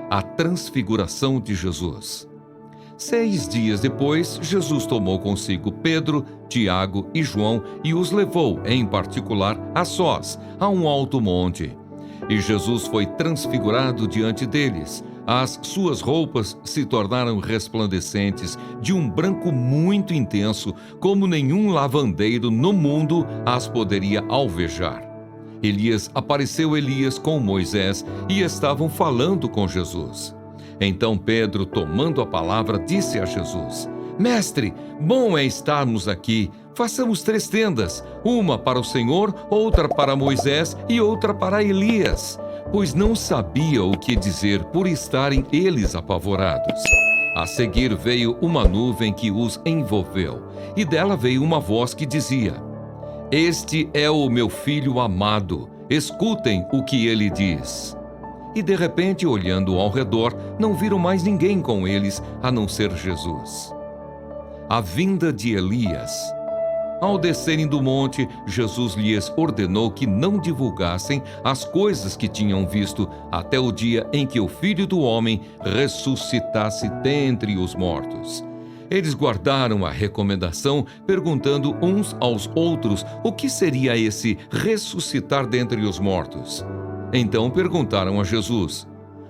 a transfiguração de Jesus. 6 dias depois, Jesus tomou consigo Pedro, Tiago e João e os levou, em particular, a sós, a um alto monte. E Jesus foi transfigurado diante deles. As suas roupas se tornaram resplandecentes, de um branco muito intenso, como nenhum lavandeiro no mundo as poderia alvejar. Apareceu Elias com Moisés e estavam falando com Jesus. Então Pedro, tomando a palavra, disse a Jesus: Mestre, bom é estarmos aqui. Façamos 3 tendas, uma para o Senhor, outra para Moisés e outra para Elias. Pois não sabia o que dizer por estarem eles apavorados. A seguir veio uma nuvem que os envolveu, e dela veio uma voz que dizia: Este é o meu filho amado, escutem o que ele diz. E de repente, olhando ao redor, não viram mais ninguém com eles, a não ser Jesus. A vinda de Elias. Ao descerem do monte, Jesus lhes ordenou que não divulgassem as coisas que tinham visto até o dia em que o Filho do Homem ressuscitasse dentre os mortos. Eles guardaram a recomendação, perguntando uns aos outros o que seria esse ressuscitar dentre os mortos. Então perguntaram a Jesus: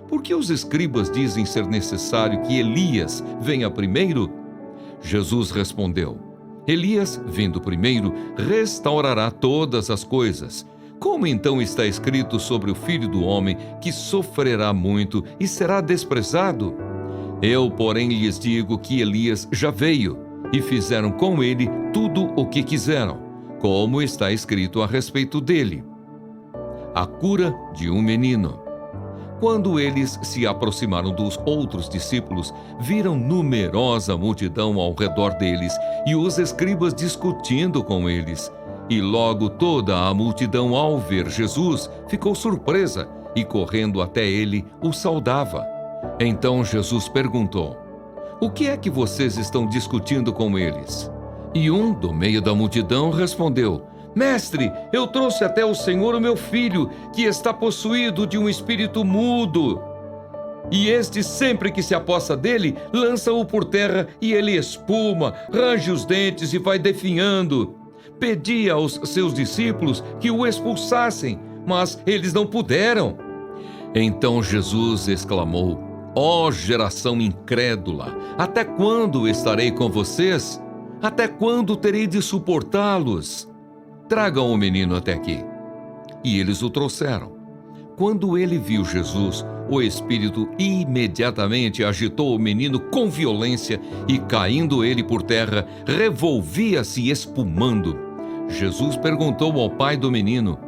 Por que os escribas dizem ser necessário que Elias venha primeiro? Jesus respondeu: Elias, vindo primeiro, restaurará todas as coisas. Como então está escrito sobre o Filho do Homem, que sofrerá muito e será desprezado? Eu, porém, lhes digo que Elias já veio, e fizeram com ele tudo o que quiseram, como está escrito a respeito dele. A cura de um menino. Quando eles se aproximaram dos outros discípulos, viram numerosa multidão ao redor deles e os escribas discutindo com eles. E logo toda a multidão, ao ver Jesus, ficou surpresa e, correndo até ele, o saudava. Então Jesus perguntou: O que é que vocês estão discutindo com eles? E um, do meio da multidão, respondeu: Mestre, eu trouxe até o Senhor o meu filho, que está possuído de um espírito mudo. E este, sempre que se apossa dele, lança-o por terra e ele espuma, range os dentes e vai definhando. Pedi aos seus discípulos que o expulsassem, mas eles não puderam. Então Jesus exclamou: Ó geração incrédula, até quando estarei com vocês? Até quando terei de suportá-los? Tragam o menino até aqui. E eles o trouxeram. Quando ele viu Jesus, o espírito imediatamente agitou o menino com violência e, caindo ele por terra, revolvia-se espumando. Jesus perguntou ao pai do menino: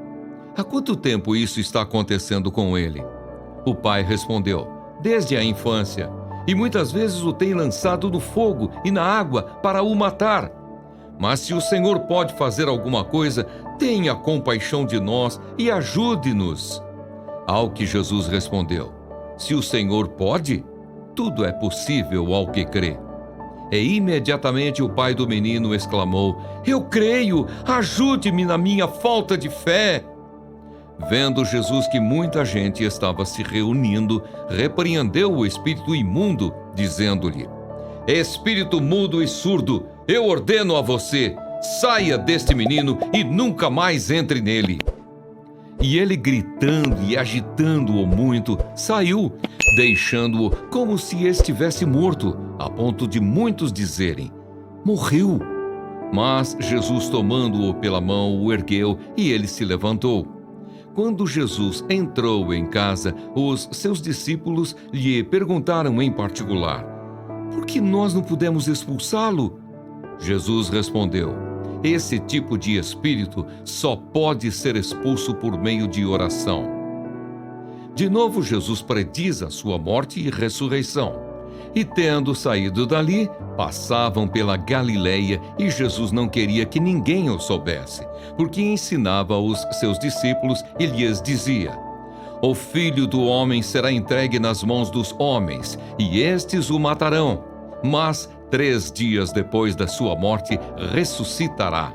Há quanto tempo isso está acontecendo com ele? O pai respondeu: Desde a infância, e muitas vezes o tem lançado no fogo e na água para o matar. Mas se o Senhor pode fazer alguma coisa, tenha compaixão de nós e ajude-nos. Ao que Jesus respondeu: Se o Senhor pode, tudo é possível ao que crê. E imediatamente o pai do menino exclamou: Eu creio, ajude-me na minha falta de fé. Vendo Jesus que muita gente estava se reunindo, repreendeu o espírito imundo, dizendo-lhe: Espírito mudo e surdo, eu ordeno a você, saia deste menino e nunca mais entre nele. E ele, gritando e agitando-o muito, saiu, deixando-o como se estivesse morto, a ponto de muitos dizerem: Morreu. Mas Jesus, tomando-o pela mão, o ergueu e ele se levantou. Quando Jesus entrou em casa, os seus discípulos lhe perguntaram em particular: Por que nós não pudemos expulsá-lo? Jesus respondeu: Esse tipo de espírito só pode ser expulso por meio de oração. De novo, Jesus prediz a sua morte e ressurreição. E tendo saído dali, passavam pela Galileia, e Jesus não queria que ninguém o soubesse, porque ensinava aos seus discípulos e lhes dizia: O Filho do Homem será entregue nas mãos dos homens, e estes o matarão, mas 3 dias depois da sua morte ressuscitará.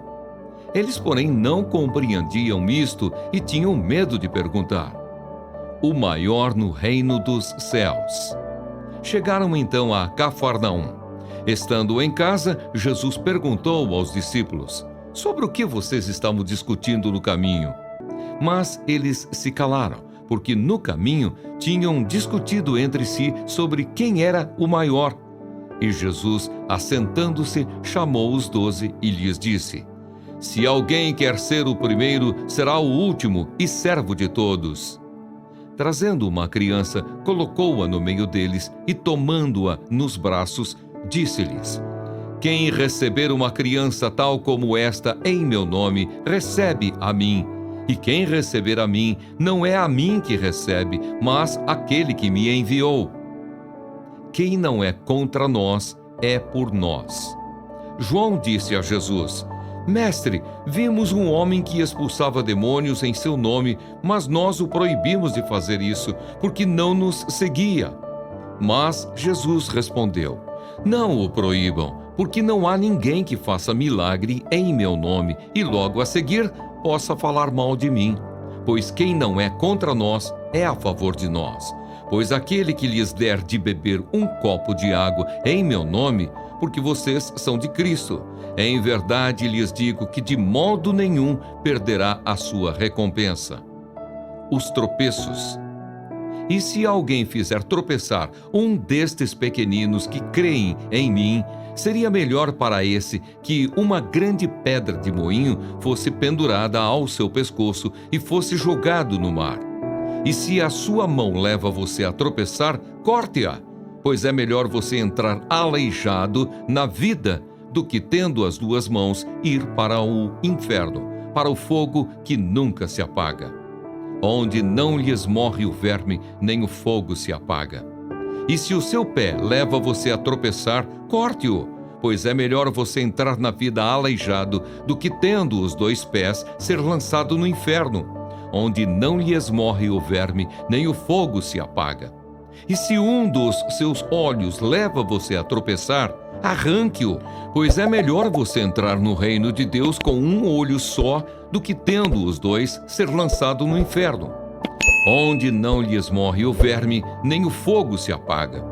Eles, porém, não compreendiam isto e tinham medo de perguntar: o maior no reino dos céus. Chegaram então a Cafarnaum. Estando em casa, Jesus perguntou aos discípulos: sobre o que vocês estavam discutindo no caminho? Mas eles se calaram, porque no caminho tinham discutido entre si sobre quem era o maior. E Jesus, assentando-se, chamou os 12 e lhes disse: se alguém quer ser o primeiro, será o último e servo de todos. Trazendo uma criança, colocou-a no meio deles e, tomando-a nos braços, disse-lhes: quem receber uma criança tal como esta em meu nome, recebe a mim. E quem receber a mim, não é a mim que recebe, mas aquele que me enviou. Quem não é contra nós, é por nós. João disse a Jesus: mestre, vimos um homem que expulsava demônios em seu nome, mas nós o proibimos de fazer isso, porque não nos seguia. Mas Jesus respondeu: não o proíbam, porque não há ninguém que faça milagre em meu nome e logo a seguir possa falar mal de mim. Pois quem não é contra nós é a favor de nós. Pois aquele que lhes der de beber um copo de água em meu nome, porque vocês são de Cristo, em verdade lhes digo que de modo nenhum perderá a sua recompensa. Os tropeços. E se alguém fizer tropeçar um destes pequeninos que creem em mim, seria melhor para esse que uma grande pedra de moinho fosse pendurada ao seu pescoço e fosse jogado no mar. E se a sua mão leva você a tropeçar, corte-a, pois é melhor você entrar aleijado na vida do que, tendo as duas mãos, ir para o inferno, para o fogo que nunca se apaga, onde não lhes morre o verme, nem o fogo se apaga. E se o seu pé leva você a tropeçar, corte-o, pois é melhor você entrar na vida aleijado do que, tendo os 2 pés, ser lançado no inferno, onde não lhes morre o verme, nem o fogo se apaga. E se um dos seus olhos leva você a tropeçar, arranque-o, pois é melhor você entrar no reino de Deus com um olho só, do que, tendo os 2, ser lançado no inferno, onde não lhes morre o verme, nem o fogo se apaga.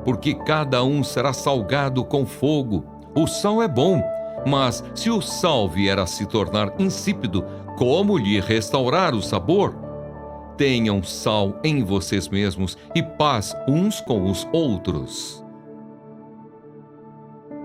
Porque cada um será salgado com fogo. O sal é bom, mas se o sal vier a se tornar insípido, como lhe restaurar o sabor? Tenham sal em vocês mesmos e paz uns com os outros.